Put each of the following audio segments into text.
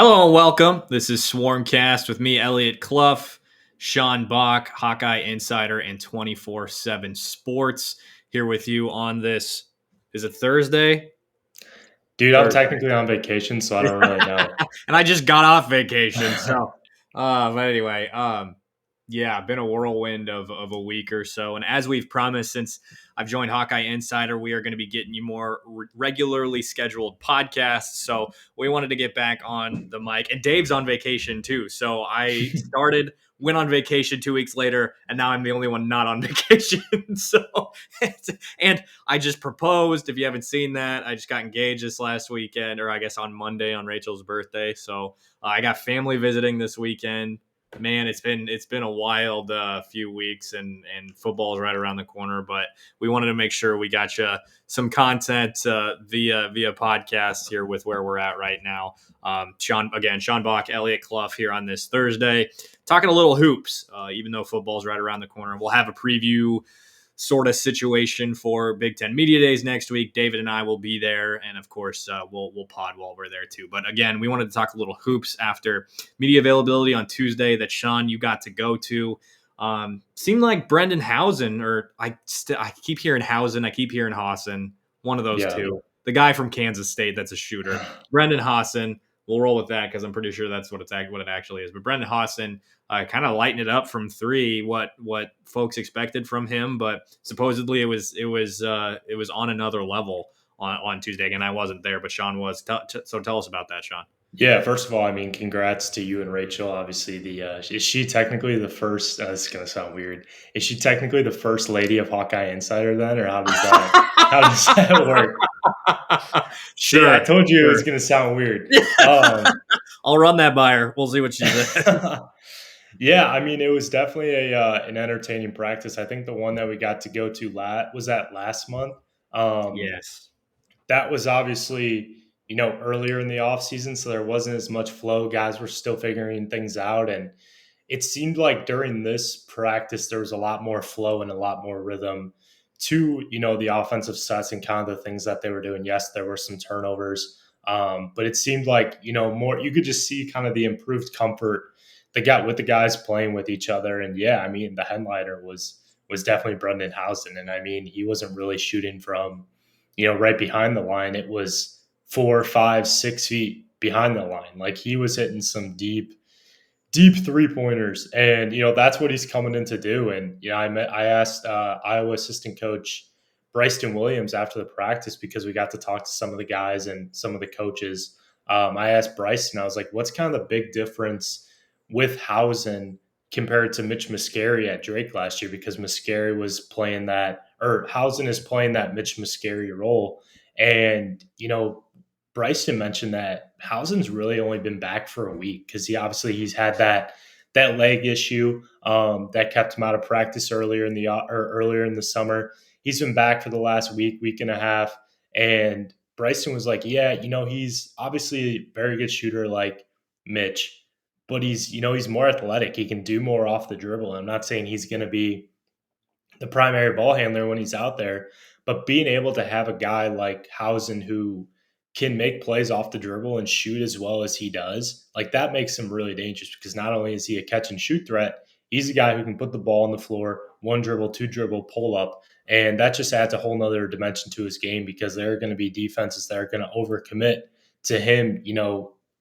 Hello and welcome. This is SWARMCAST with me, Elliot Clough, Sean Bach, Hawkeye Insider, and 24/7 Sports here with you on this. Is it Thursday? Dude, I'm Thursday. technically on vacation, so I don't really know. And I just got off vacation. But anyway, yeah, been a whirlwind of a week or so. And as we've promised, since I've joined Hawkeye Insider, we are going to be getting you more regularly scheduled podcasts. So we wanted to get back on the mic. And Dave's on vacation too. So I went on vacation 2 weeks later, and now I'm the only one not on vacation. And I just proposed. If you haven't seen that, I just got engaged this last weekend, or I guess on Monday on Rachel's birthday. So I got family visiting this weekend. Man, it's been a wild few weeks, and football is right around the corner. But we wanted to make sure we got you some content via podcast here with where we're at right now. Sean Bach, Elliot Clough here on this Thursday, talking a little hoops. Even though football's right around the corner, we'll have a preview sort of situation for Big Ten Media Days next week. David and I will be there, and of course, we'll pod while we're there too. But again, we wanted to talk a little hoops after media availability on Tuesday that Sean, you got to go to. Seemed like Brendan Hawson, or I keep hearing Hawson, I keep hearing Hawson, one of those two. The guy from Kansas State that's a shooter, Brendan Hawson. We'll roll with that because I'm pretty sure that's what it actually is. But Brendan Hawson kind of lighting it up from three, what folks expected from him, but supposedly it was on another level on Tuesday. Again, I wasn't there, but Sean was. So tell us about that, Sean. Yeah, first of all, I mean, congrats to you and Rachel. Obviously, is she technically the first? This is gonna sound weird. Is she technically the first lady of Hawkeye Insider then, or how does that work? Sure, See, I told you it was gonna sound weird. I'll run that by her. We'll see what she says. Yeah, I mean, it was definitely an entertaining practice. I think the one that we got to go to was that last month. Yes. That was obviously, earlier in the off season, so there wasn't as much flow. Guys were still figuring things out, and it seemed like during this practice there was a lot more flow and a lot more rhythm to the offensive sets and kind of the things that they were doing. Yes, there were some turnovers, but it seemed like more. You could just see kind of the improved comfort they got with the guys playing with each other. And yeah, I mean, the headliner was definitely Brendan Hawson, and I mean, he wasn't really shooting from right behind the line. It was 4, 5, 6 feet behind the line. Like, he was hitting some deep 3-pointers, and that's what he's coming in to do. And I asked Iowa assistant coach Bryson Williams after the practice, because we got to talk to some of the guys and some of the coaches. I asked Bryson, I was like, what's kind of the big difference with Hawson compared to Mitch Muscari at Drake last year? Because Muscari was playing that, or Hawson is playing that Mitch Muscari role. And, Bryson mentioned that Hawson's really only been back for a week, because he's had that leg issue that kept him out of practice earlier in the summer. He's been back for the last week and a half. And Bryson was like, yeah, he's obviously a very good shooter like Mitch, but he's more athletic. He can do more off the dribble. I'm not saying he's going to be the primary ball handler when he's out there, but being able to have a guy like Hawson who can make plays off the dribble and shoot as well as he does, like, that makes him really dangerous, because not only is he a catch and shoot threat, he's a guy who can put the ball on the floor, one dribble, two dribble, pull up. And that just adds a whole nother dimension to his game, because there are going to be defenses that are going to overcommit to him,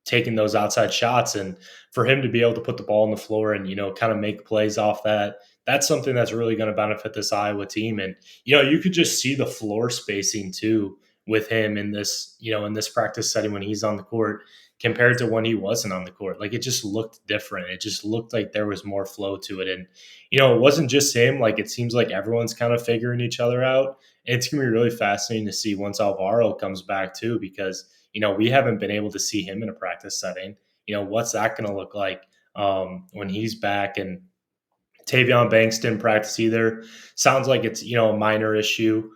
taking those outside shots. And for him to be able to put the ball on the floor and, kind of make plays off that, that's something that's really going to benefit this Iowa team. And, you could just see the floor spacing too with him in this, in this practice setting when he's on the court compared to when he wasn't on the court. Like, it just looked different. It just looked like there was more flow to it. And, it wasn't just him. Like, it seems like everyone's kind of figuring each other out. And it's going to be really fascinating to see once Alvaro comes back too, because, we haven't been able to see him in a practice setting. What's that going to look like when he's back? And Tavion Banks didn't practice either. Sounds like it's, a minor issue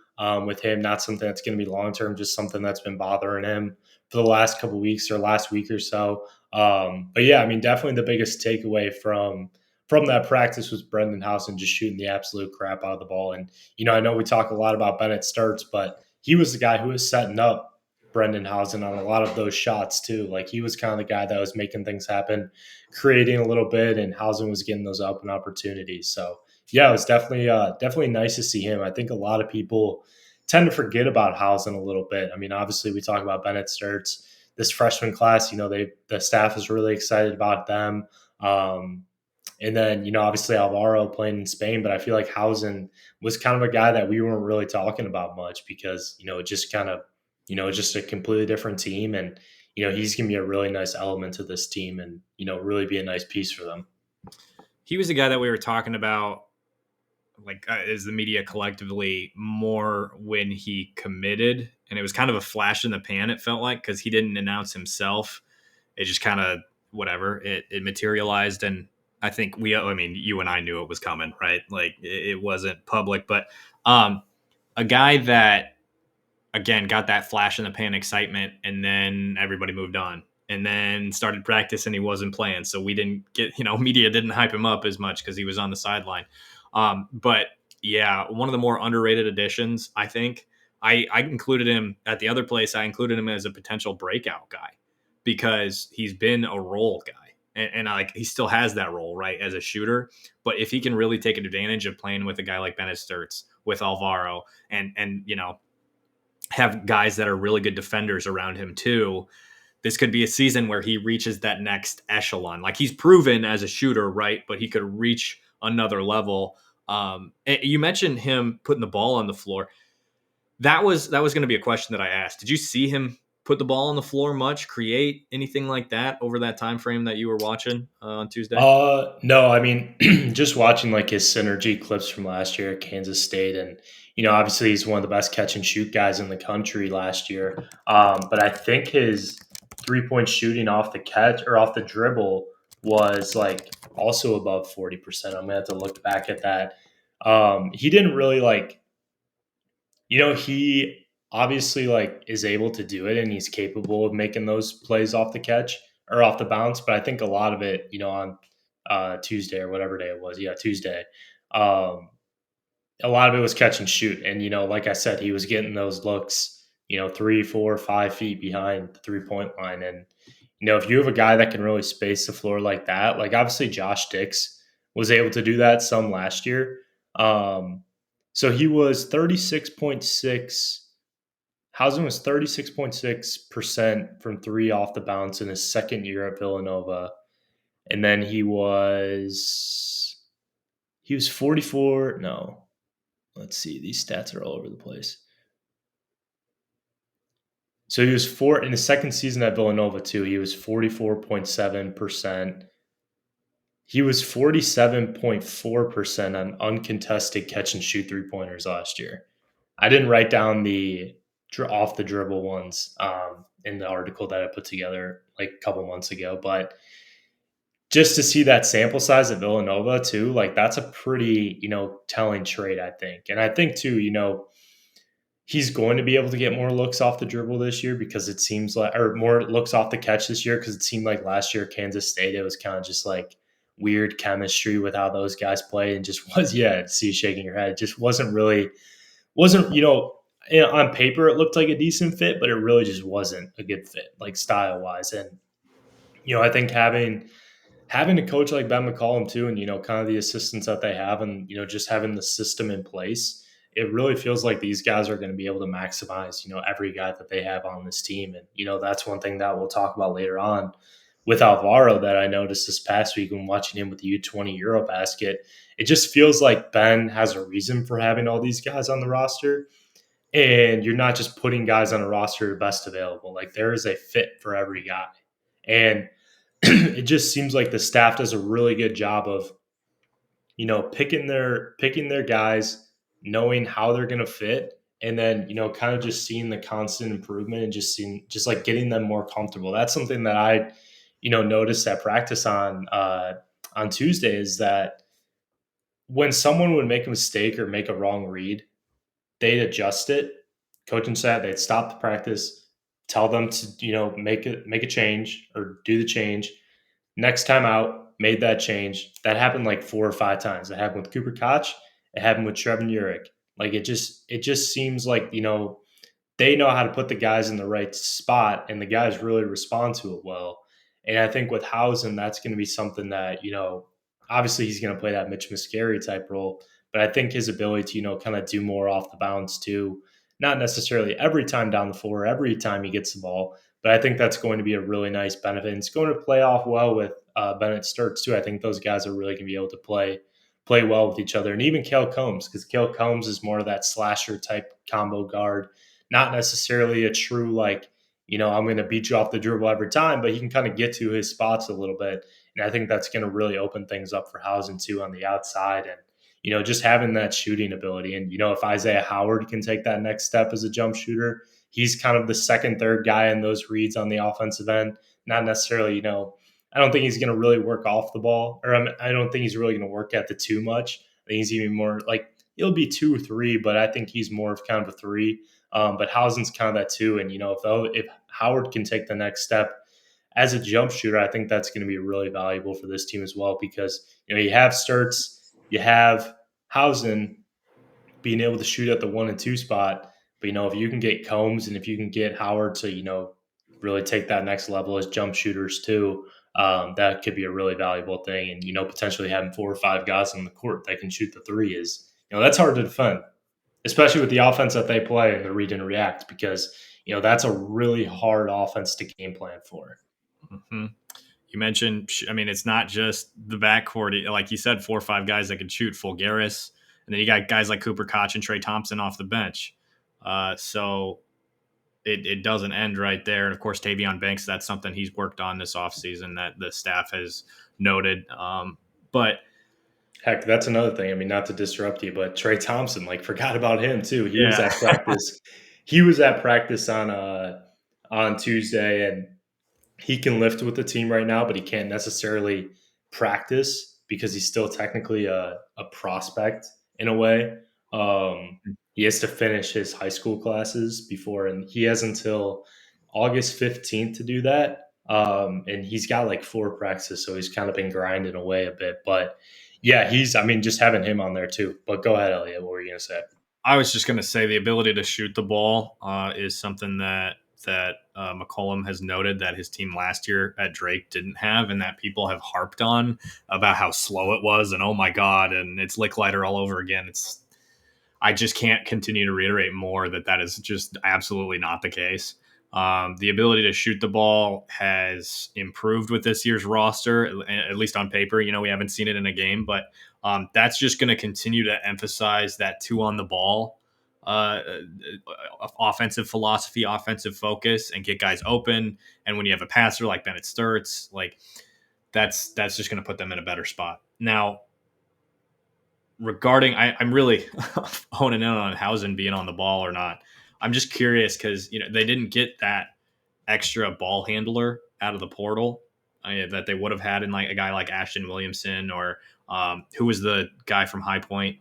with him, not something that's going to be long-term, just something that's been bothering him for the last couple of weeks or last week or so. But yeah, I mean, definitely the biggest takeaway from that practice was Brendan Hawson just shooting the absolute crap out of the ball. And, I know we talk a lot about Bennett Sturts, but he was the guy who was setting up Brendan Hawson on a lot of those shots too. Like he was kind of the guy that was making things happen, creating a little bit, and Hawson was getting those open opportunities. So yeah, it was definitely nice to see him. I think a lot of people tend to forget about Hawson a little bit. I mean, obviously we talk about Bennett Sturts, this freshman class. The staff is really excited about them. And then, obviously Alvaro playing in Spain, but I feel like Hausen was kind of a guy that we weren't really talking about much because, it just kind of, just a completely different team. And, he's going to be a really nice element to this team and, really be a nice piece for them. He was a guy that we were talking about, like, as the media collectively, more when he committed. And it was kind of a flash in the pan, it felt like, because he didn't announce himself. It just kind of, whatever, it materialized. And I think you and I knew it was coming, right? Like it wasn't public, but a guy that, again, got that flash in the pan excitement, and then everybody moved on and then started practice and he wasn't playing. So we didn't get, media didn't hype him up as much because he was on the sideline. But yeah, one of the more underrated additions, I think. I included him at the other place. I included him as a potential breakout guy because he's been a role guy. And he still has that role, right, as a shooter. But if he can really take advantage of playing with a guy like Bennett Sturts, with Alvaro, and have guys that are really good defenders around him too, this could be a season where he reaches that next echelon. Like he's proven as a shooter, right? But he could reach another level. You mentioned him putting the ball on the floor. That was going to be a question that I asked. Did you see him put the ball on the floor much, create anything like that over that time frame that you were watching on Tuesday? No, I mean, just watching like his synergy clips from last year at Kansas State, and obviously he's one of the best catch and shoot guys in the country last year. But I think his 3-point shooting off the catch or off the dribble was like also above 40%. I'm gonna have to look back at that. He didn't really he obviously like is able to do it and he's capable of making those plays off the catch or off the bounce. But I think a lot of it, on Tuesday or whatever day it was, Tuesday, a lot of it was catch and shoot. And, like I said, he was getting those looks, 3, 4, 5 feet behind the 3-point line. And, if you have a guy that can really space the floor like that, like obviously Josh Dix was able to do that some last year. So he was 36.6. Hausen was 36.6% from three off the bounce in his second year at Villanova. And then he was 44. No, let's see. These stats are all over the place. So he was in his second season at Villanova too. He was 44.7%. He was 47.4% on uncontested catch and shoot 3-pointers last year. I didn't write down the off the dribble ones in the article that I put together like a couple months ago, but just to see that sample size at Villanova too, like that's a pretty, telling trait, I think. And I think too, he's going to be able to get more looks off the dribble this year because it seems like, or more looks off the catch this year because it seemed like last year Kansas State, it was kind of just like weird chemistry with how those guys played and just was, see you shaking your head. It just wasn't, on paper it looked like a decent fit, but it really just wasn't a good fit, like style wise. And, I think having a coach like Ben McCollum too, and, kind of the assistants that they have and, just having the system in place, it really feels like these guys are going to be able to maximize, every guy that they have on this team. And, that's one thing that we'll talk about later on with Alvaro that I noticed this past week when watching him with the U20 EuroBasket. It just feels like Ben has a reason for having all these guys on the roster. And you're not just putting guys on a roster best available. Like there is a fit for every guy. And it just seems like the staff does a really good job of, picking their guys, knowing how they're going to fit, and then, kind of just seeing the constant improvement and just like getting them more comfortable. That's something that I, noticed at practice on Tuesday is that when someone would make a mistake or make a wrong read, they'd adjust it. Coaching staff, they'd stop the practice, tell them to, make a change or do the change. Next time out, made that change. That happened like 4 or 5 times. It happened with Cooper Koch. It happened with Trevan Urick. Like it just seems like, they they know how to put the guys in the right spot, and the guys really respond to it well. And I think with Hausen, that's going to be something that, obviously he's going to play that Mitch Muscari type role, but I think his ability to, kind of do more off the bounce too, not necessarily every time down the floor, every time he gets the ball, but I think that's going to be a really nice benefit. And it's going to play off well with Bennett Sturts too. I think those guys are really going to be able to play well with each other, and even Cale Combs, because Cale Combs is more of that slasher type combo guard, not necessarily a true I'm going to beat you off the dribble every time, but he can kind of get to his spots a little bit, and I think that's going to really open things up for Hausen too on the outside, and just having that shooting ability, and if Isaiah Howard can take that next step as a jump shooter, he's kind of the second, third guy in those reads on the offensive end, not necessarily I don't think he's going to really work off the ball, or I don't think he's really going to work at the two much. I think he's even more like he'll be 2 or 3, but I think he's more of kind of a 3. But Hausen's kind of that too, and if Howard can take the next step as a jump shooter, I think that's going to be really valuable for this team as well, because you have Sturts, you have Hausen being able to shoot at the 1 and 2 spot. But if you can get Combs and if you can get Howard to really take that next level as jump shooters too, that could be a really valuable thing. And potentially having 4 or 5 guys on the court that can shoot the 3 is that's hard to defend, especially with the offense that they play and the read and react, because that's a really hard offense to game plan for. Mm-hmm. You mentioned, I mean, it's not just the backcourt. Like you said, 4 or 5 guys that can shoot, Folgueiras. And then you got guys like Cooper Koch and Trey Thompson off the bench. So it doesn't end right there. And, of course, Tavion Banks, that's something he's worked on this offseason that the staff has noted. But heck, that's another thing. I mean, not to disrupt you, but Trey Thompson, forgot about him too. He was yeah. at practice. He was at practice on Tuesday, and he can lift with the team right now, but he can't necessarily practice because he's still technically a prospect in a way. He has to finish his high school classes before, and he has until August 15th to do that. And he's got 4 practices, so he's kind of been grinding away a bit. But yeah, just having him on there too. But go ahead, Elliot. What were you going to say? I was just going to say the ability to shoot the ball is something that McCollum has noted that his team last year at Drake didn't have, and that people have harped on about how slow it was, and oh my god, and it's lick lighter all over again. I just can't continue to reiterate more that is just absolutely not the case. The ability to shoot the ball has improved with this year's roster, at least on paper. We haven't seen it in a game, but that's just going to continue to emphasize that 2 on the ball offensive philosophy, offensive focus, and get guys open. And when you have a passer like Bennett Sturts, that's just going to put them in a better spot. Now, regarding, I'm really honing in on Hausen being on the ball or not. I'm just curious because they didn't get that extra ball handler out of the portal that they would have had in a guy like Ashton Williamson or who was the guy from High Point?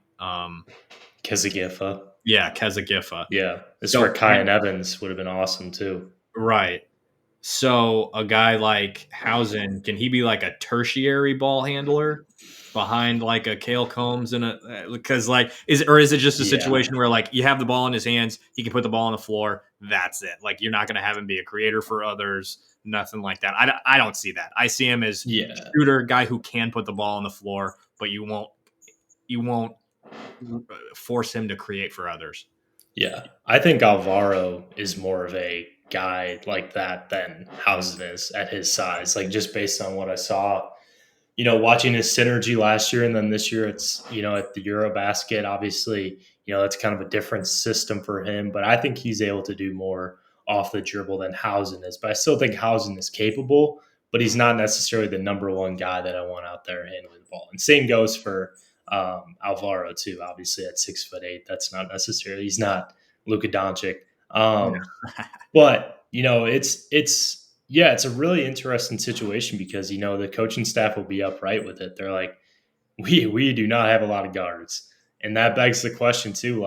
Kezigifa. Yeah, Kezigifa. Yeah, this is where Kyan Evans would have been awesome too. Right. So a guy like Hausen, can he be a tertiary ball handler behind a Cale Combs because is it just a situation where you have the ball in his hands, he can put the ball on the floor, that's it. You're not going to have him be a creator for others, nothing like that. I don't see that. I see him as shooter, guy who can put the ball on the floor, but you won't force him to create for others. Yeah, I think Alvaro is more of a guy like that than Hausen is at his size. Just based on what I saw, watching his synergy last year and then this year, it's at the EuroBasket. Obviously, that's kind of a different system for him, but I think he's able to do more off the dribble than Hausen is. But I still think Hausen is capable, but he's not necessarily the number one guy that I want out there handling the ball. And same goes for Alvaro too. Obviously, at 6'8", that's not necessarily. He's not Luka Doncic. But it's a really interesting situation because the coaching staff will be upright with it. They're like, we do not have a lot of guards, and that begs the question too.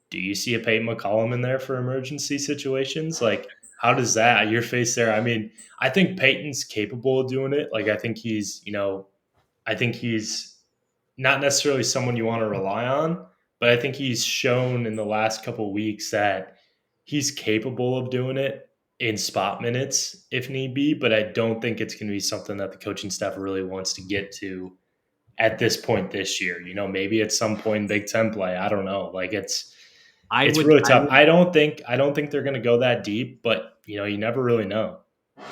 Do you see a Peyton McCollum in there for emergency situations? How does that your face there? I mean, I think Peyton's capable of doing it. I think he's not necessarily someone you want to rely on, but I think he's shown in the last couple of weeks that he's capable of doing it in spot minutes if need be, but I don't think it's going to be something that the coaching staff really wants to get to at this point this year. Maybe at some point in Big Ten play. I don't know. Like I it's would really I tough. would I don't think they're going to go that deep, but you never really know.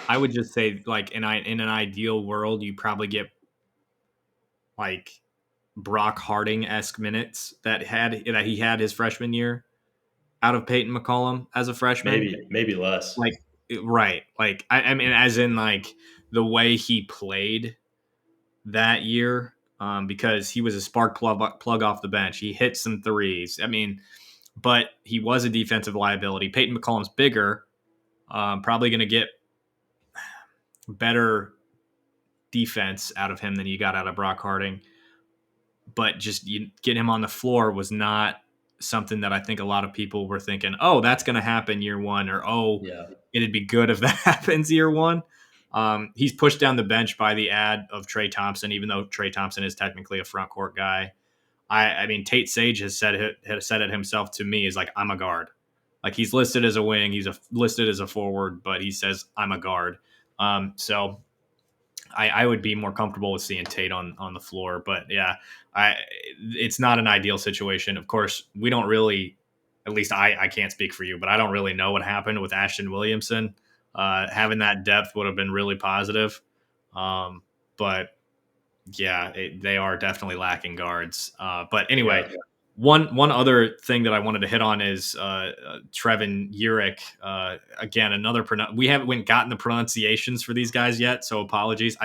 I would just say like in an ideal world, you probably get like Brock Harding-esque minutes that he had his freshman year out of Peyton McCollum as a freshman. Maybe less. Like right. Like I mean as in like the way he played that year, because he was a spark plug off the bench. He hit some threes. I mean, but he was a defensive liability. Peyton McCollum's bigger, probably going to get better defense out of him than you got out of Brock Harding. But just get him on the floor was not something that I think a lot of people were thinking, oh, that's going to happen year one, or oh, Yeah. it'd be good if that happens year one. He's pushed down the bench by the ad of Trey Thompson, even though Trey Thompson is technically a front court guy. I mean, Tate Sage has said it himself to me, is like, I'm a guard. Like he's listed as a wing, listed as a forward, but he says I'm a guard. So I would be more comfortable with seeing Tate on the floor. But yeah, it's not an ideal situation. Of course, we don't really, at least I can't speak for you, but I don't really know what happened with Ashton Williamson. Having that depth would have been really positive. But yeah, they are definitely lacking guards. But anyway, Yeah. one other thing that I wanted to hit on is Trevan Urick. Again, another we haven't gotten the pronunciations for these guys yet, so apologies.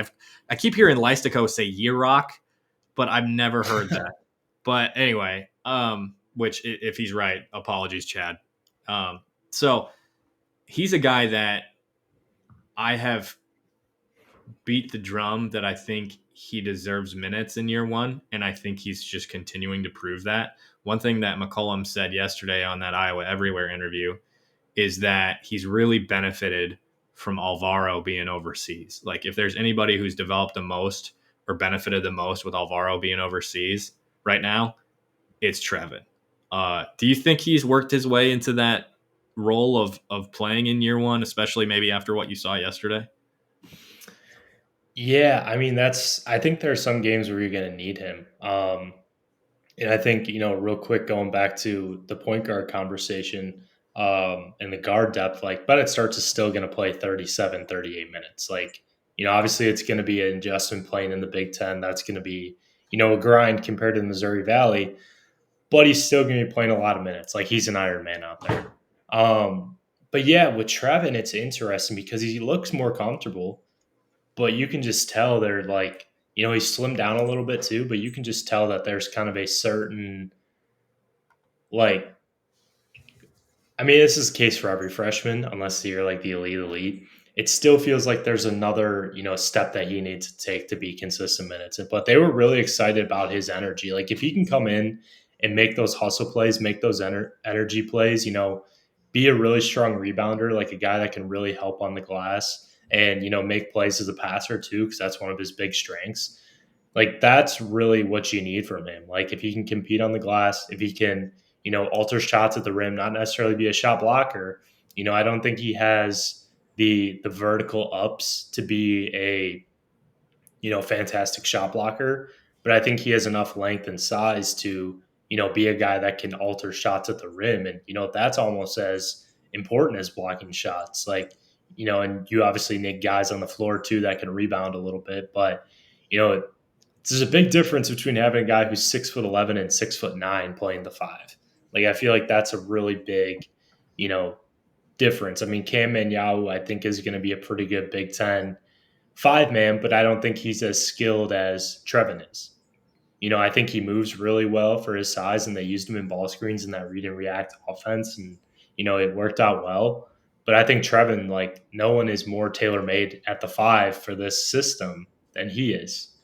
I keep hearing Lystico say Yurok, but I've never heard that. But anyway, which if he's right, apologies, Chad. So he's a guy that I have beat the drum that I think he deserves minutes in year one, and I think he's just continuing to prove that. One thing that McCollum said yesterday on that Iowa Everywhere interview is that he's really benefited from Alvaro being overseas. Like if there's anybody who's developed the most or benefited the most with Alvaro being overseas right now, it's Trevan. Do you think he's worked his way into that role of playing in year one, especially maybe after what you saw yesterday? Yeah, I mean I think there are some games where you're going to need him. And I think, real quick, going back to the point guard conversation and the guard depth, like Bennett Starks is still going to play 37, 38 minutes. Like, obviously it's going to be an adjustment playing in the Big Ten. That's going to be, a grind compared to the Missouri Valley, but he's still going to be playing a lot of minutes. Like he's an Iron Man out there. But yeah, with Trevan, it's interesting because he looks more comfortable, but you can just tell they're like, he's slimmed down a little bit too, but you can just tell that there's kind of a certain, like, I mean, this is the case for every freshman, unless you're like the elite. It still feels like there's another, step that he needs to take to be consistent minutes. But they were really excited about his energy. Like if he can come in and make those hustle plays, make those energy plays, be a really strong rebounder, like a guy that can really help on the glass and, make plays as a passer too, because that's one of his big strengths. Like that's really what you need from him. Like if he can compete on the glass, if he can, alter shots at the rim, not necessarily be a shot blocker. I don't think he has the vertical ups to be a, fantastic shot blocker, but I think he has enough length and size to, be a guy that can alter shots at the rim. And, that's almost as important as blocking shots. Like, and you obviously need guys on the floor too that can rebound a little bit, but, there's a big difference between having a guy who's 6'11" and 6'9" playing the five. Like I feel like that's a really big, you know, difference. I mean, Cam Manyahu, I think, is going to be a pretty good Big Ten five man, but I don't think he's as skilled as Trevan is. I think he moves really well for his size, and they used him in ball screens in that read and react offense, and it worked out well. But I think Trevan, like, no one is more tailor made at the five for this system than he is.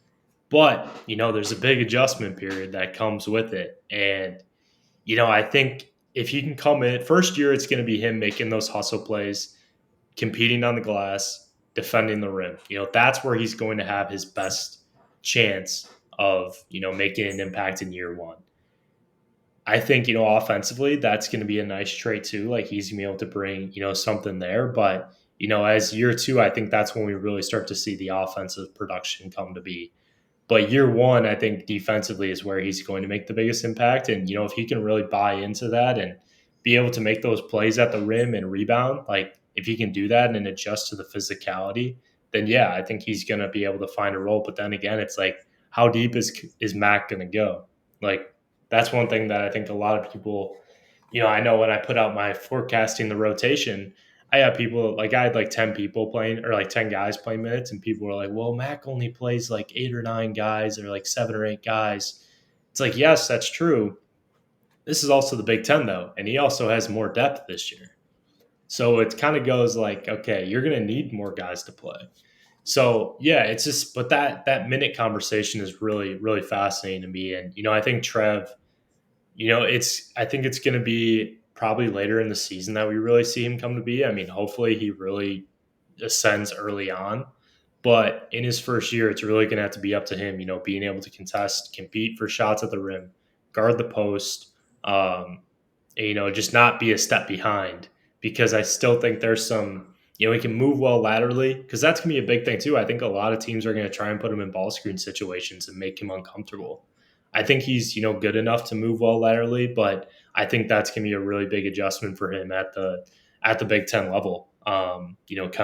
But, there's a big adjustment period that comes with it. And, I think if he can come in, first year, it's going to be him making those hustle plays, competing on the glass, defending the rim. That's where he's going to have his best chance of, making an impact in year one. I think, offensively, that's going to be a nice trait too. Like he's going to be able to bring, something there. But, as year two, I think that's when we really start to see the offensive production come to be. But year one, I think defensively is where he's going to make the biggest impact. And, if he can really buy into that and be able to make those plays at the rim and rebound, like if he can do that and adjust to the physicality, then yeah, I think he's going to be able to find a role. But then again, it's like, how deep is Mac going to go? Like, that's one thing that I think a lot of people, I know when I put out my forecasting the rotation, I had people like I had like 10 people playing or like 10 guys playing minutes, and people were like, well, Mac only plays like 8 or 9 guys or like 7 or 8 guys. It's like, yes, that's true. This is also the Big Ten though, and he also has more depth this year. So it kind of goes like, okay, you're gonna need more guys to play. So yeah, it's just but that minute conversation is really, really fascinating to me. And I think Trev, I think it's going to be probably later in the season that we really see him come to be. I mean, hopefully he really ascends early on, but in his first year, it's really going to have to be up to him, being able to contest, compete for shots at the rim, guard the post, um, and, just not be a step behind, because I still think there's some, he can move well laterally, because that's going to be a big thing too. I think a lot of teams are going to try and put him in ball screen situations and make him uncomfortable. I think he's, good enough to move well laterally, but I think that's going to be a really big adjustment for him at the Big Ten level. Kind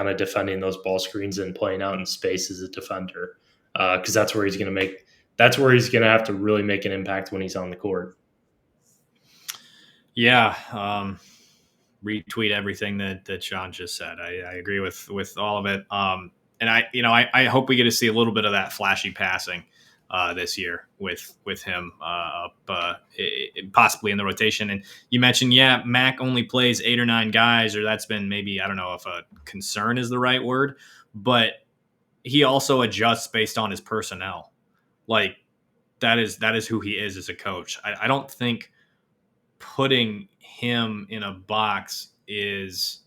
of defending those ball screens and playing out in space as a defender, because that's where he's going to have to really make an impact when he's on the court. Yeah, retweet everything that Sean just said. I agree with all of it. And I hope we get to see a little bit of that flashy passing this year with him up possibly in the rotation. And you mentioned, yeah, Mac only plays 8 or 9 guys, or that's been maybe, I don't know if a concern is the right word, but he also adjusts based on his personnel. Like that is who he is as a coach. I don't think putting him in a box is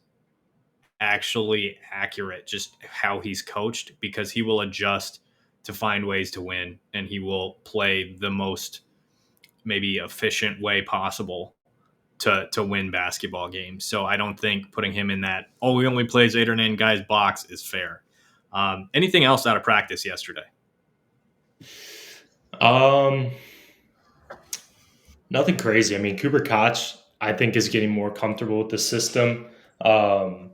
actually accurate, just how he's coached, because he will adjust to find ways to win, and he will play the most maybe efficient way possible to win basketball games. So I don't think putting him in that, oh, he only plays 8 or 9 guys box is fair. Anything else out of practice yesterday? Um, Nothing crazy. I mean, Cooper Koch, I think, is getting more comfortable with the system. Um,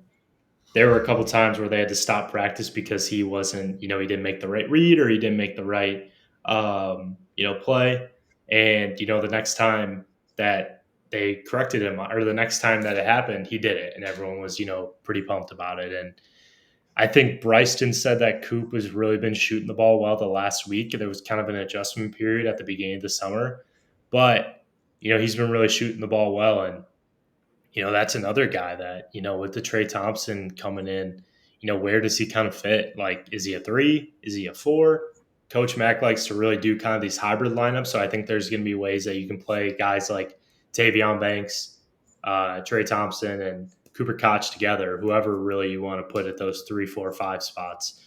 there were a couple times where they had to stop practice because he wasn't, he didn't make the right read or he didn't make the right, play. And, the next time that they corrected him, or the next time that it happened, he did it. And everyone was, pretty pumped about it. And I think Bryston said that Coop has really been shooting the ball well the last week. There was kind of an adjustment period at the beginning of the summer. But, he's been really shooting the ball well. And that's another guy that, with the Trey Thompson coming in, where does he kind of fit? Like, is he a 3? Is he a 4? Coach Mack likes to really do kind of these hybrid lineups. So I think there's going to be ways that you can play guys like Tavion Banks, Trey Thompson, and Cooper Koch together, whoever really you want to put at those 3, 4, 5 spots.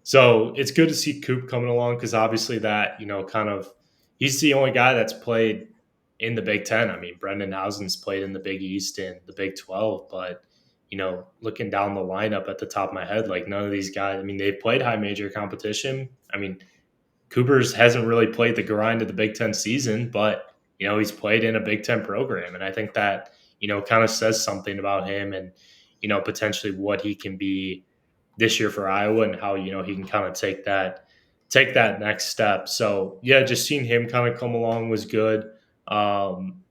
So it's good to see Coop coming along, because obviously that, kind of, he's the only guy that's played in the Big Ten. I mean, Brendan Housen's played in the Big East and the Big 12, but, looking down the lineup at the top of my head, like none of these guys, I mean, they've played high major competition. I mean, Cooper's hasn't really played the grind of the Big Ten season, but, he's played in a Big Ten program. And I think that, kind of says something about him and, potentially what he can be this year for Iowa, and how he can kind of take that next step. So yeah, just seeing him kind of come along was good. Um,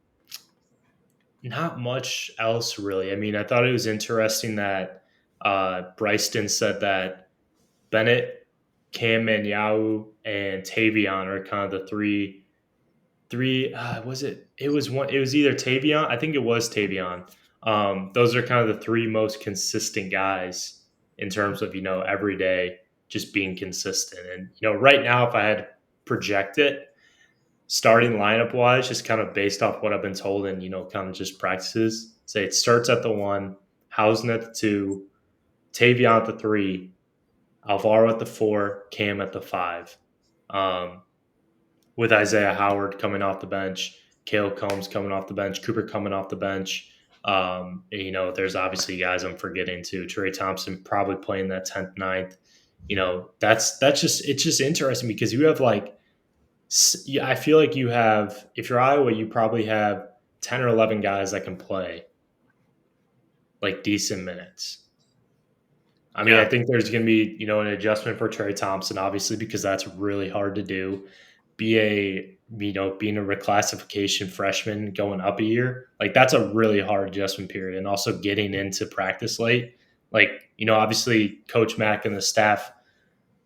Not much else really. I mean, I thought it was interesting that Bryston said that Bennett, Cam Manyahu, and Tavion are kind of the three. Was it? It was one. It was either Tavion. I think it was Tavion. Those are kind of the three most consistent guys in terms of every day just being consistent. And right now, if I had to project it, starting lineup wise, just kind of based off what I've been told and kind of just practices, say it starts at the 1, Housen at the 2, Tavion at the 3, Alvaro at the 4, Cam at the 5. Um, with Isaiah Howard coming off the bench, Cale Combs coming off the bench, Cooper coming off the bench. There's obviously guys I'm forgetting too. Trey Thompson probably playing that 10th, ninth. That's just it's just interesting because you have like I feel like you have if you're Iowa, you probably have 10 or 11 guys that can play like decent minutes. I mean, I Yeah. think there's going to be, an adjustment for Trey Thompson, obviously, because that's really hard to do. Being a reclassification freshman going up a year, like that's a really hard adjustment period. And also getting into practice late, like, obviously Coach Mack and the staff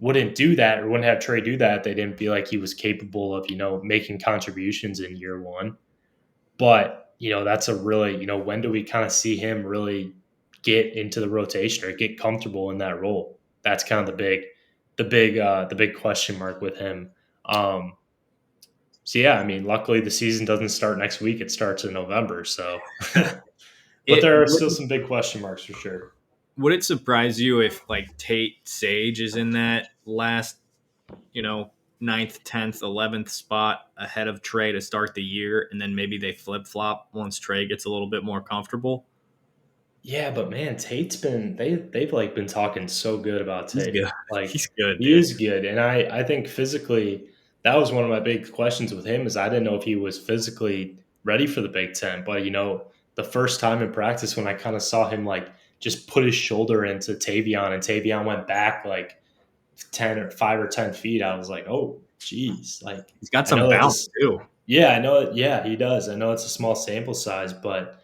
wouldn't do that or wouldn't have Trey do that. They didn't feel like he was capable of, making contributions in year one. But, that's a really, when do we kind of see him really get into the rotation or get comfortable in that role? That's kind of the big question mark with him. So yeah, I mean, luckily the season doesn't start next week; it starts in November. So, but It there are would, still some big question marks for sure. would it surprise you if like Tate Sage is in that last, you know, ninth, 10th, 11th spot ahead of Trey to start the year, and then maybe they flip flop once Trey gets a little bit more comfortable? Yeah, but man, Tate's they've like been talking so good about He's Tate. good. Like He's good, he dude. is good, and I think physically that was one of my big questions with him is I didn't know if he was physically ready for the Big Ten. But the first time in practice when I kind of saw him like just put his shoulder into Tavion and Tavion went back like 5 or 10 feet, I was like, oh, geez, like He's got I some know that bounce this, too. yeah, I know, yeah, he does. I know it's a small sample size, but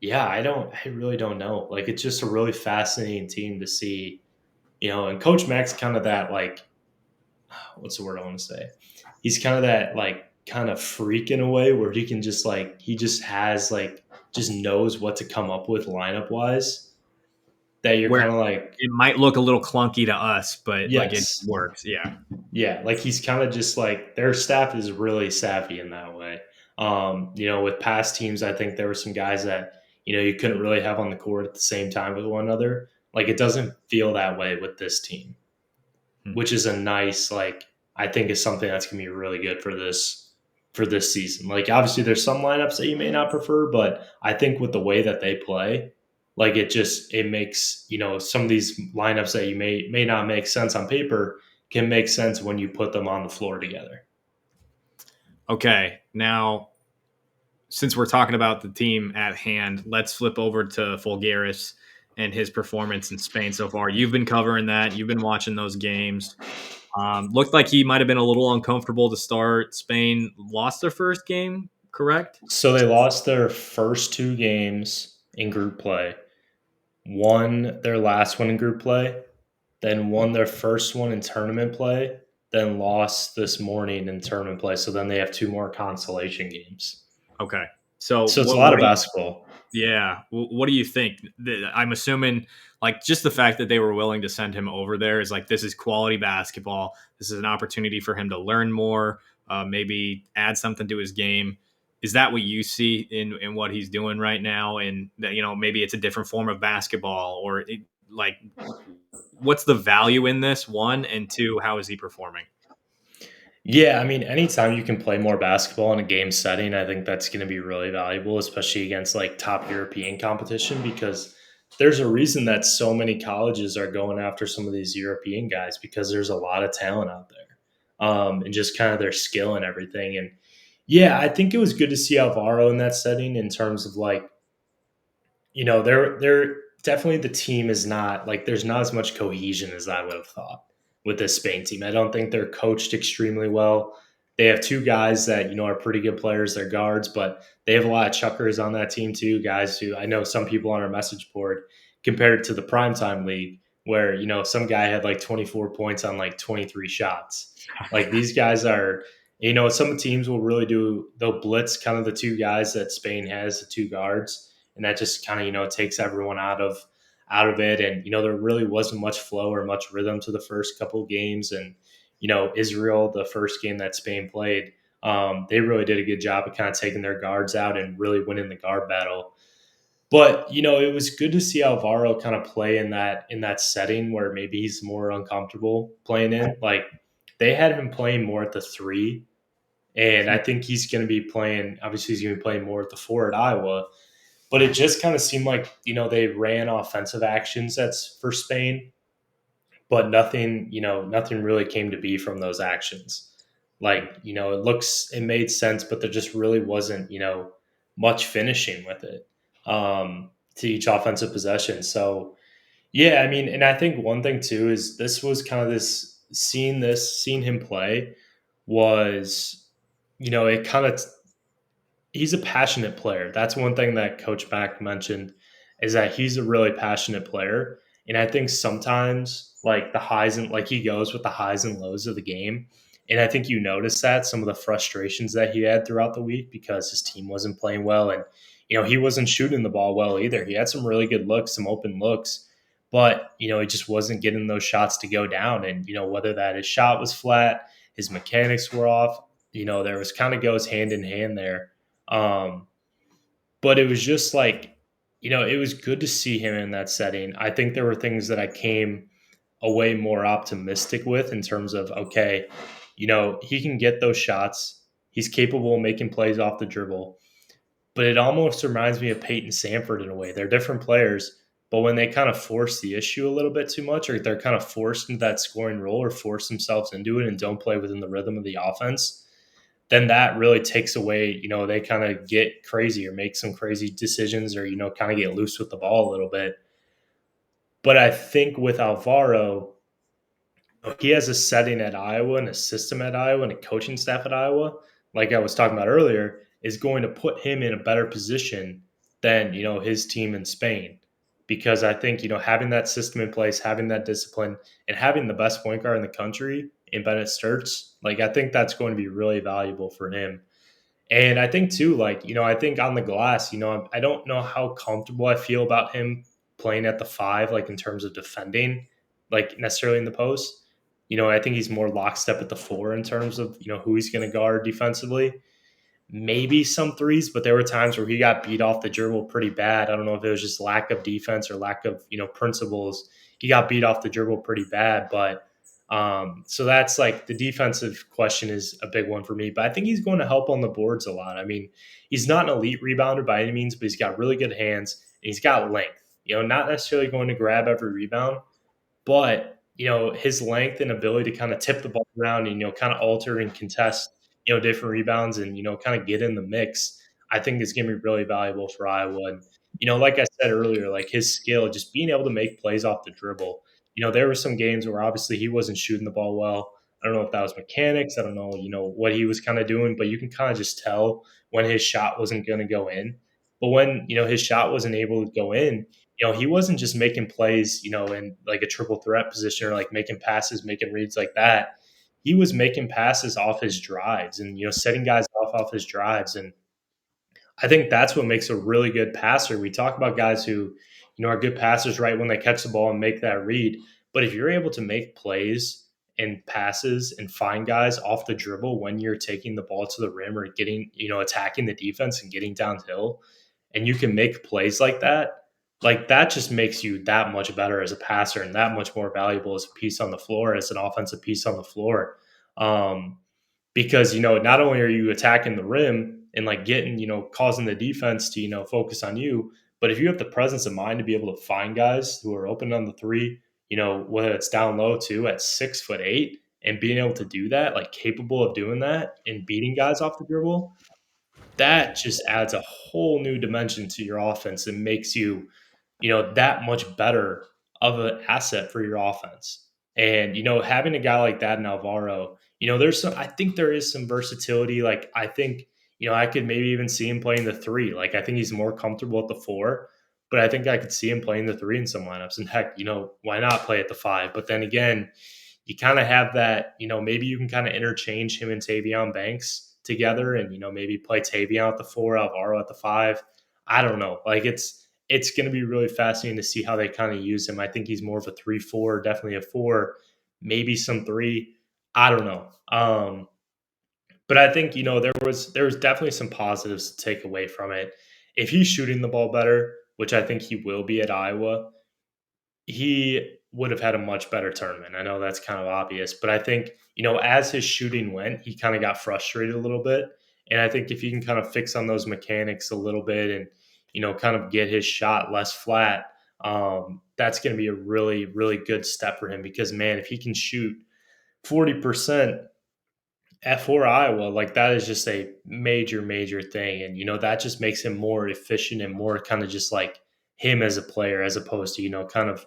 yeah, I really don't know. Like, it's just a really fascinating team to see, and Coach Mack's kind of that, like, what's the word I want to say? He's kind of that, like, kind of freak in a way where he can just, like, he just has, like, just knows what to come up with lineup wise that you're Where kind of like, it might look a little clunky to us, but like it yes. works. Yeah. Yeah, like he's kind of just like their staff is really savvy in that way. With past teams, I think there were some guys that you couldn't really have on the court at the same time with one another. Like it doesn't feel that way with this team, Hmm. which is a nice I think is something that's gonna be really good for this season. Like obviously there's some lineups that you may not prefer, but I think with the way that they play, like it makes some of these lineups that you may not make sense on paper can make sense when you put them on the floor together. Okay. Now, since we're talking about the team at hand, let's flip over to Folgueiras and his performance in Spain so far. You've been covering that. You've been watching those games. Looked like he might have been a little uncomfortable to start. Spain lost their first game, correct? So they lost their first 2 games in group play, won their last one in group play, then won their first one in tournament play, then lost this morning in tournament play. So then they have 2 more consolation games. Okay. So So it's a lot what of do you, basketball. yeah, what do you think? I'm assuming like just the fact that they were willing to send him over there is like this is quality basketball. This is an opportunity for him to learn more, maybe add something to his game. Is that what you see in what he's doing right now? And that maybe it's a different form of basketball, or like what's the value in this? One and two, how is he performing? Yeah, I mean, anytime you can play more basketball in a game setting, I think that's going to be really valuable, especially against like top European competition, because there's a reason that so many colleges are going after some of these European guys because there's a lot of talent out there, and just kind of their skill and everything. And yeah, I think it was good to see Alvaro in that setting in terms of like they're definitely the team is not like there's not as much cohesion as I would have thought with this Spain team. I don't think they're coached extremely well. They have 2 guys that are pretty good players. They're guards, but they have a lot of chuckers on that team too. Guys who I know some people on our message board compared to the primetime league, where some guy had like 24 points on like 23 shots. Like these guys are. Some teams will really they'll blitz kind of the 2 guys that Spain has, the 2 guards, and that just kind of takes everyone out of it. And there really wasn't much flow or much rhythm to the first couple of games. And Israel, the first game that Spain played, they really did a good job of kind of taking their guards out and really winning the guard battle. But it was good to see Alvaro kind of play in that setting where maybe he's more uncomfortable playing in. Like they had him playing more at the 3 And I think he's going to be playing, obviously, he's going to be playing more at the 4 at Iowa. But it just kind of seemed like, they ran offensive actions that's for Spain, but nothing really came to be from those actions. Like, it made sense, but there just really wasn't, much finishing with it to each offensive possession. So, yeah, I mean, and I think one thing too is this was kind of seeing him play was, it kind of he's a passionate player. That's one thing that Coach Mack mentioned is that he's a really passionate player. And I think sometimes like the highs and like he goes with the highs and lows of the game. And I think you notice that some of the frustrations that he had throughout the week because his team wasn't playing well and he wasn't shooting the ball well either. He had some really good looks, some open looks, but he just wasn't getting those shots to go down. And whether that his shot was flat, his mechanics were off, there was kind of goes hand in hand there. um, but it was just like, it was good to see him in that setting. I think there were things that I came away more optimistic with in terms of, okay, he can get those shots. He's capable of making plays off the dribble. But it almost reminds me of Peyton Sanford in a way. They're different players, but when they kind of force the issue a little bit too much, or they're kind of forced into that scoring role or force themselves into it and don't play within the rhythm of the offense, then that really takes away, they kind of get crazy or make some crazy decisions or, kind of get loose with the ball a little bit. But I think with Alvaro, he has a setting at Iowa and a system at Iowa and a coaching staff at Iowa, like I was talking about earlier, is going to put him in a better position than, his team in Spain. Because I think, having that system in place, having that discipline, and having the best point guard in the country in Bennett Sturts, like I think that's going to be really valuable for him. And I think too, like, I think on the glass, I don't know how comfortable I feel about him playing at the 5, like in terms of defending, like necessarily in the post. I think he's more lockstep at the 4 in terms of, who he's going to guard defensively. Maybe some threes, but there were times where he got beat off the dribble pretty bad. I don't know if it was just lack of defense or lack of, principles. He got beat off the dribble pretty bad, but so that's like the defensive question is a big one for me, but I think he's going to help on the boards a lot. I mean, he's not an elite rebounder by any means, but he's got really good hands and he's got length. Not necessarily going to grab every rebound, but his length and ability to kind of tip the ball around and kind of alter and contest different rebounds and kind of get in the mix, I think is going to be really valuable for Iowa. And like I said earlier, like his skill, just being able to make plays off the dribble. There were some games where obviously he wasn't shooting the ball well. I don't know if that was mechanics. I don't know, what he was kind of doing, but you can kind of just tell when his shot wasn't going to go in. But when his shot wasn't able to go in, he wasn't just making plays, in like a triple threat position or like making passes, making reads like that. He was making passes off his drives and, setting guys off his drives. And I think that's what makes a really good passer. We talk about guys who, are good passers right when they catch the ball and make that read. But if you're able to make plays and passes and find guys off the dribble when you're taking the ball to the rim or getting, attacking the defense and getting downhill, and you can make plays like that just makes you that much better as a passer and that much more valuable as a piece on the floor, as an offensive piece on the floor. Um, because not only are you attacking the rim and like getting causing the defense to focus on you, but if you have the presence of mind to be able to find guys who are open on the 3, whether it's down low too at 6'8" and being able to do that, like capable of doing that and beating guys off the dribble, that just adds a whole new dimension to your offense and makes you, that much better of an asset for your offense. And, having a guy like that in Alvaro, I think there is some versatility. Like, I think, I could maybe even see him playing the 3. Like, I think he's more comfortable at the 4, but I think I could see him playing the 3 in some lineups. And heck, why not play at the 5? But then again, you kind of have that, maybe you can kind of interchange him and Tavion Banks together and, maybe play Tavion at the 4, Alvaro at the 5. I don't know. Like it's going to be really fascinating to see how they kind of use him. I think he's more of a 3-4, definitely a 4, maybe some 3. I don't know. But I think, there was definitely some positives to take away from it. If he's shooting the ball better, which I think he will be at Iowa, he would have had a much better tournament. I know that's kind of obvious, but I think, as his shooting went, he kind of got frustrated a little bit. And I think if he can kind of fix on those mechanics a little bit and, kind of get his shot less flat, that's going to be a really, really good step for him because, man, if he can shoot 40% for Iowa, like that is just a major, major thing. And, that just makes him more efficient and more kind of just like him as a player as opposed to, kind of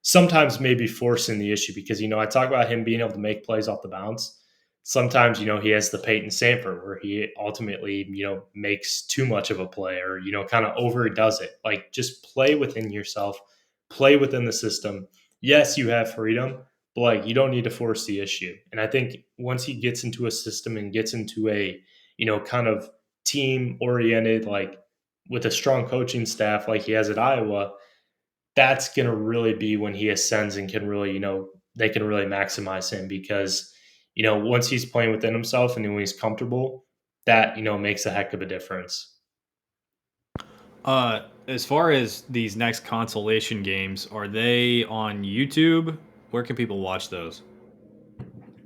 sometimes maybe forcing the issue because, I talk about him being able to make plays off the bounce. Sometimes, he has the Peyton Samper where he ultimately, makes too much of a play or, kind of overdoes it. Like just play within yourself, play within the system. Yes, you have freedom, but like you don't need to force the issue. And I think once he gets into a system and gets into a, kind of team oriented, like with a strong coaching staff like he has at Iowa, that's going to really be when he ascends and can really, they can really maximize him because, once he's playing within himself and when he's comfortable, that, makes a heck of a difference. As far as these next consolation games, are they on YouTube? Where can people watch those?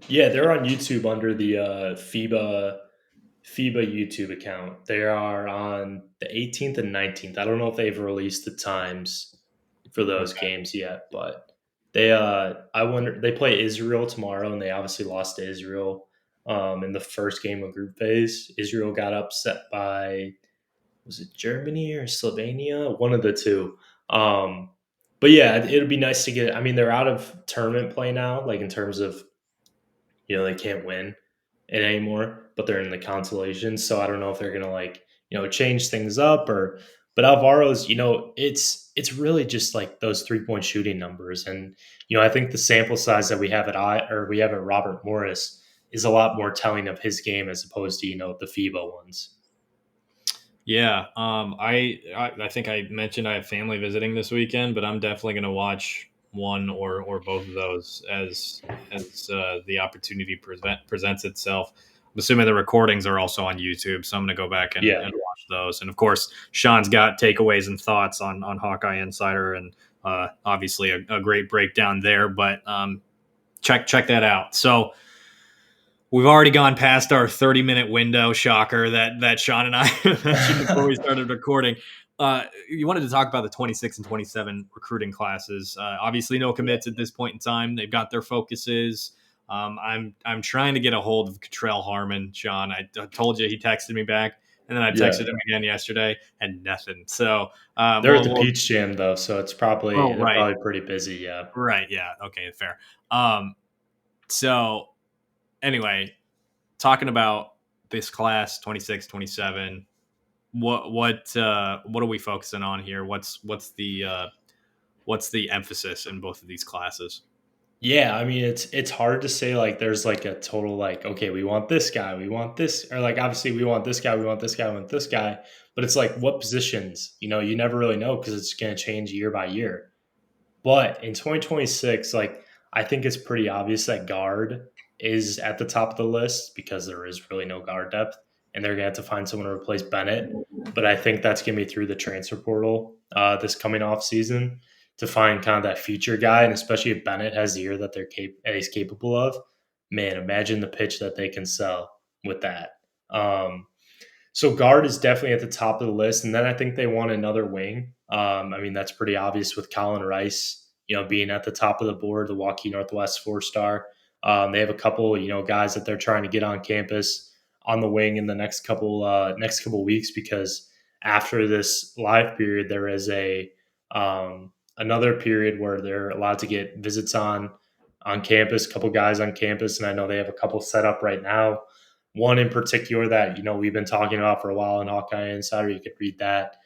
Yeah, they're on YouTube under the FIBA YouTube account. They are on the 18th and 19th. I don't know if they've released the times for those Okay. games yet, but they I wonder they play Israel tomorrow and they obviously lost to Israel in the first game of group phase. Israel got upset by was it Germany or Slovenia? One of the two. Um but yeah, it'll be nice to get I mean they're out of tournament play now, like in terms of they can't win it anymore, but they're in the consolation. So I don't know if they're gonna like, change things up or but Alvaro's, it's really just like those 3-point shooting numbers. And, I think the sample size that we have we have at Robert Morris is a lot more telling of his game as opposed to, the FIBA ones. Yeah, I think I mentioned I have family visiting this weekend, but I'm definitely going to watch one or both of those as the opportunity presents itself. I'm assuming the recordings are also on YouTube, so I'm going to go back and Yeah. watch those. And of course, Sean's got takeaways and thoughts on Hawkeye Insider, and obviously a great breakdown there. But check that out. So we've already gone past our 30-minute window, shocker, that Sean and I mentioned before we started recording. You wanted to talk about the 26 and 27 recruiting classes. Obviously, no commits at this point in time. They've got their focuses. I'm trying to get a hold of Cottrell Harmon, Sean. I told you he texted me back, and then I Yeah. texted him again yesterday, and nothing. So They're at the Peach Jam though, so it's probably oh, they're right, probably pretty busy, yeah. right, yeah, okay, fair. So anyway, talking about this class 26 27, what are we focusing on here? What's the emphasis in both of these classes? Yeah, I mean it's hard to say like there's like a total like okay, we want this guy, we want this or like obviously we want this guy, we want this guy, we want this guy, but it's like what positions, you never really know because it's going to change year by year. But in 2026, like I think it's pretty obvious that guard is at the top of the list because there is really no guard depth, and they're gonna have to find someone to replace Bennett. But I think that's gonna be through the transfer portal this coming off season to find kind of that future guy, and especially if Bennett has the year that he's capable of. Man, imagine the pitch that they can sell with that. So guard is definitely at the top of the list, and then I think they want another wing. I mean that's pretty obvious with Colin Rice, being at the top of the board, the Waukee Northwest 4-star. They have a couple, guys that they're trying to get on campus on the wing in the next couple weeks because after this live period, there is a another period where they're allowed to get visits on campus, a couple guys on campus, and I know they have a couple set up right now. One in particular that we've been talking about for a while in Hawkeye Insider. You could read that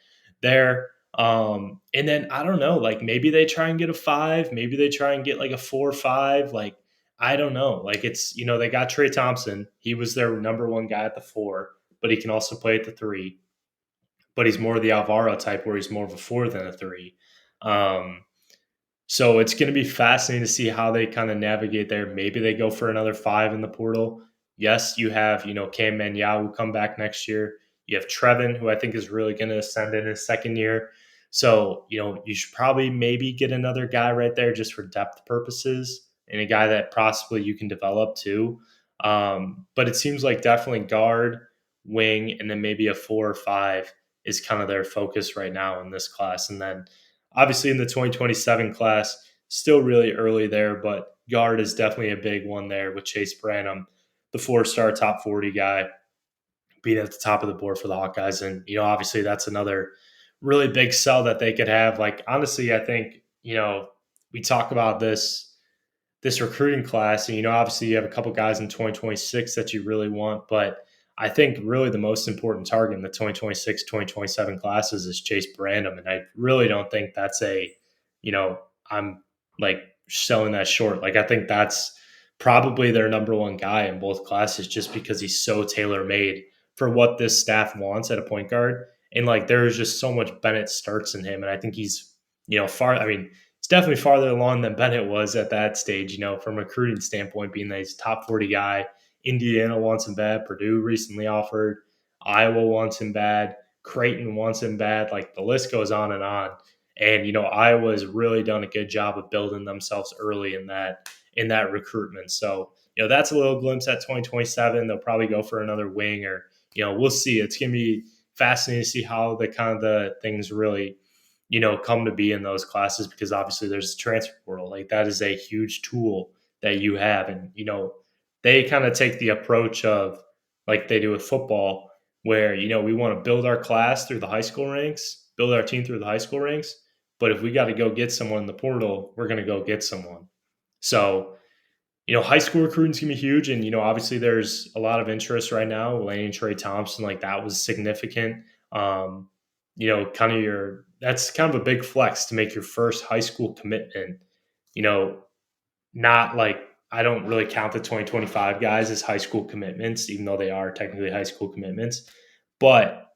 there. And then I don't know, like maybe they try and get a 5, maybe they try and get like a 4 or 5. Like I don't know. Like it's they got Trey Thompson. He was their number one guy at the 4, but he can also play at the 3. But he's more the Alvaro type, where he's more of a 4 than a 3. Um, so it's going to be fascinating to see how they kind of navigate there. Maybe they go for another 5 in the portal. Yes, you have, Cam Manyao who come back next year. You have Trevan, who I think is really going to ascend in his second year. So, you should probably maybe get another guy right there just for depth purposes and a guy that possibly you can develop too. But it seems like definitely guard, wing, and then maybe a 4 or 5 is kind of their focus right now in this class. And then obviously in the 2027 class, still really early there, but guard is definitely a big one there with Chase Branham, the 4-star top 40 guy, being at the top of the board for the Hawkeyes. And, obviously that's another really big sell that they could have. Like, honestly, I think, we talk about this recruiting class, and obviously you have a couple guys in 2026 that you really want, but I think really the most important target in the 2026-2027 classes is Chase Brandon, and I really don't think that's I'm like selling that short. Like, I think that's probably their number one guy in both classes, just because he's so tailor made for what this staff wants at a point guard, and like there's just so much Bennett starts in him, and I think he's far. I mean, it's definitely farther along than Bennett was at that stage, from a recruiting standpoint, being that he's a top 40 guy. Indiana wants him bad. Purdue recently offered. Iowa wants him bad. Creighton wants him bad. Like, the list goes on and on. And, Iowa has really done a good job of building themselves early in that recruitment. So, that's a little glimpse at 2027. They'll probably go for another wing, or, we'll see. It's going to be fascinating to see how the things really come to be in those classes, because obviously there's a transfer portal. Like, that is a huge tool that you have. And, they kind of take the approach of, like they do with football, where, we want to build our class through the high school ranks, build our team through the high school ranks. But if we got to go get someone in the portal, we're going to go get someone. So, high school recruiting is going to be huge. And, obviously there's a lot of interest right now. Lane and Trey Thompson, like, that was significant. That's kind of a big flex to make your first high school commitment. Not like, I don't really count the 2025 guys as high school commitments, even though they are technically high school commitments. But,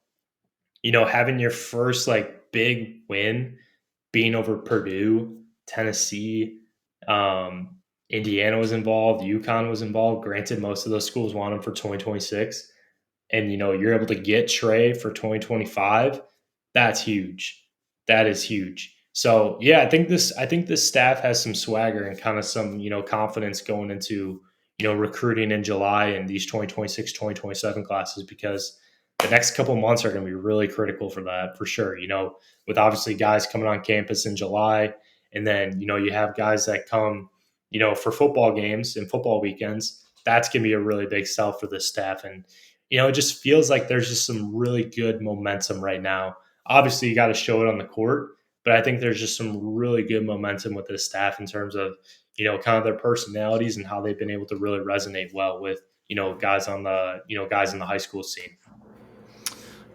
having your first like big win being over Purdue, Tennessee, Indiana was involved, UConn was involved. Granted, most of those schools want them for 2026. And, you're able to get Trey for 2025. That's huge. That is huge. So, yeah, I think this staff has some swagger and kind of some, confidence going into, recruiting in July and these 2026, 2027 classes, because the next couple months are going to be really critical for that, for sure. With obviously guys coming on campus in July, and then, you have guys that come, for football games and football weekends. That's going to be a really big sell for this staff. And, it just feels like there's just some really good momentum right now. Obviously, you got to show it on the court, but I think there's just some really good momentum with this staff in terms of, kind of their personalities and how they've been able to really resonate well with, guys on the, guys in the high school scene.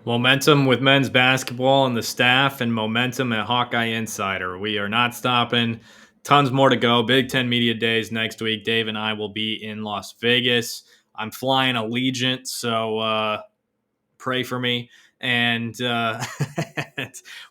Momentum with men's basketball and the staff, and momentum at Hawkeye Insider. We are not stopping. Tons more to go. Big Ten Media Days next week. Dave and I will be in Las Vegas. I'm flying Allegiant, so pray for me. And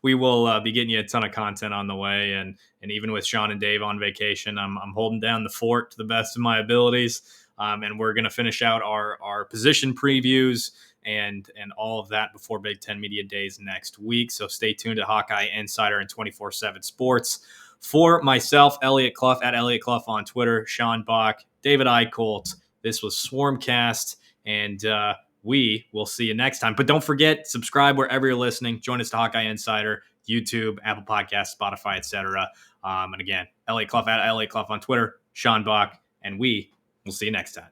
we will be getting you a ton of content on the way. And even with Sean and Dave on vacation, I'm holding down the fort to the best of my abilities. And we're going to finish out our position previews and all of that before Big Ten Media Days next week. So stay tuned to Hawkeye Insider and 24/7 Sports. For myself, Elliot Clough, at Elliot Clough on Twitter, Sean Bach, David Eicholt, this was SwarmCast, and we will see you next time. But don't forget, subscribe wherever you're listening. Join us to Hawkeye Insider, YouTube, Apple Podcasts, Spotify, etc. And again, Elliot Clough, at Elliot Clough on Twitter, Sean Bach, and we will see you next time.